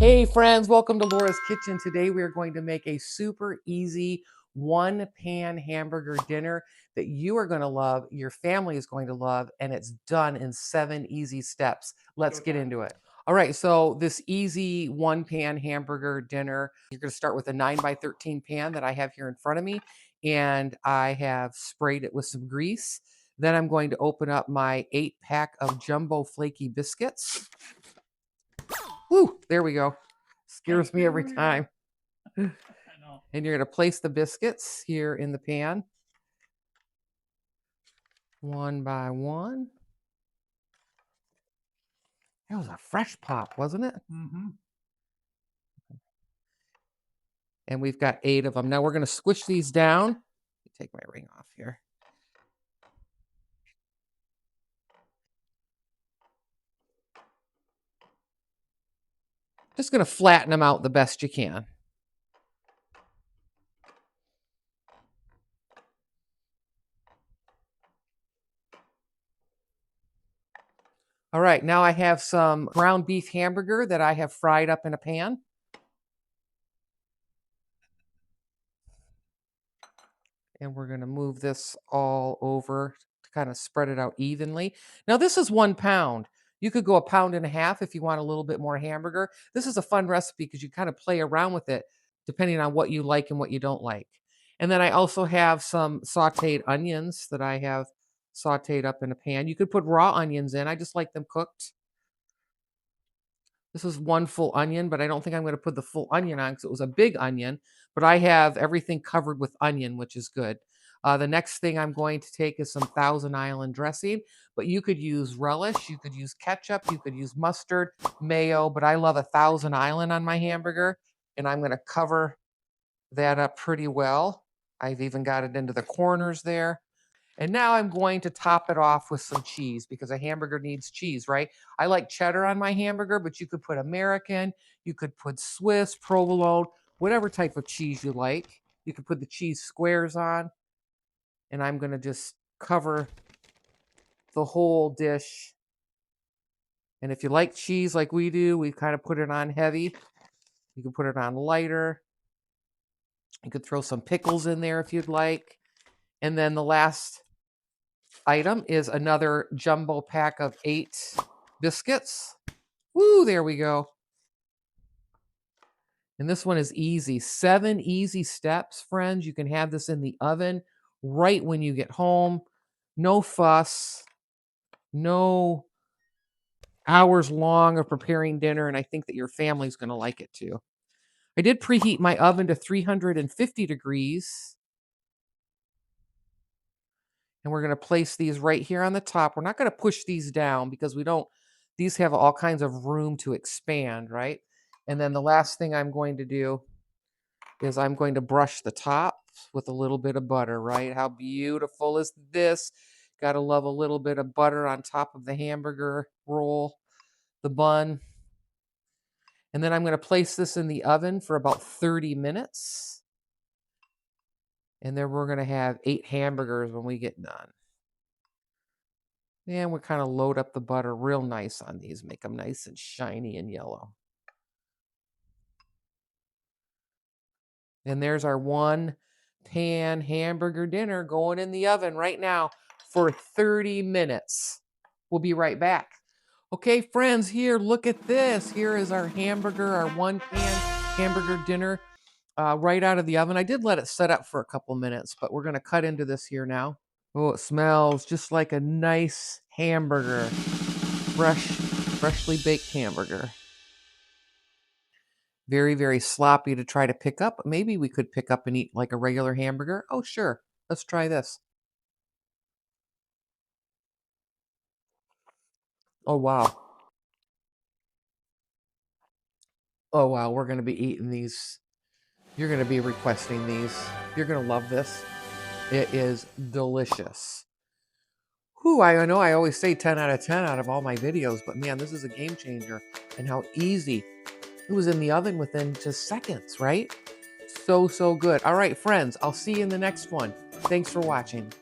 Hey friends, welcome to Laura's Kitchen. Today we are going to make a super easy one pan hamburger dinner that you are going to love, your family is going to love, and it's done in 7 easy steps. Let's get into it. All right, so this easy one pan hamburger dinner, you're going to start with a 9x13 pan that I have here in front of me, and I have sprayed it with some grease. Then I'm going to open up my 8-pack of jumbo flaky biscuits. Woo, there we go. Scares me every time. I know. And you're going to place the biscuits here in the pan, one by one. That was a fresh pop, wasn't it? Mm-hmm. And we've got 8 of them. Now we're going to squish these down. Take my ring off here. Just going to flatten them out the best you can. All right, now I have some ground beef hamburger that I have fried up in a pan. And we're going to move this all over to kind of spread it out evenly. Now this is 1 pound. You could go 1.5 pounds if you want a little bit more hamburger. This is a fun recipe because you kind of play around with it depending on what you like and what you don't like. And then I also have some sauteed onions that I have sauteed up in a pan. You could put raw onions in. I just like them cooked. This is 1 full onion, but I don't think I'm going to put the full onion on because it was a big onion. But I have everything covered with onion, which is good. The next thing I'm going to take is some Thousand Island dressing, but you could use relish, you could use ketchup, you could use mustard, mayo, but I love a Thousand Island on my hamburger, and I'm going to cover that up pretty well. I've even got it into the corners there. And now I'm going to top it off with some cheese because a hamburger needs cheese, right? I like cheddar on my hamburger, but you could put American, you could put Swiss, provolone, whatever type of cheese you like. You could put the cheese squares on. And I'm going to just cover the whole dish. And if you like cheese like we do, we kind of put it on heavy. You can put it on lighter. You could throw some pickles in there if you'd like. And then the last item is another jumbo pack of 8 biscuits. Woo, there we go. And this one is easy. 7 easy steps, friends. You can have this in the oven right when you get home. No fuss. No hours long of preparing dinner, and I think that your family's going to like it too. I did preheat my oven to 350 degrees. And we're going to place these right here on the top. We're not going to push these down because these have all kinds of room to expand, right? And then the last thing I'm going to do is I'm going to brush the top with a little bit of butter, right? How beautiful is this? Got to love a little bit of butter on top of the hamburger roll, the bun. And then I'm going to place this in the oven for about 30 minutes. And then we're going to have 8 hamburgers when we get done. And we'll kind of load up the butter real nice on these, make them nice and shiny and yellow. And there's our 1 pan hamburger dinner going in the oven right now for 30 minutes. We'll be right back. Okay, friends, here, look at this. Here is our hamburger, our 1 pan hamburger dinner right out of the oven. I did let it set up for a couple minutes, but we're going to cut into this here now. Oh, it smells just like a nice hamburger. Freshly baked hamburger. Very, very sloppy to try to pick up. Maybe we could pick up and eat like a regular hamburger. Oh, sure. Let's try this. Oh, wow. Oh, wow. We're going to be eating these. You're going to be requesting these. You're going to love this. It is delicious. Whew, I know I always say 10 out of 10 out of all my videos, but man, this is a game changer. And how easy. It was in the oven within just seconds, right? So good. All right, friends, I'll see you in the next one. Thanks for watching.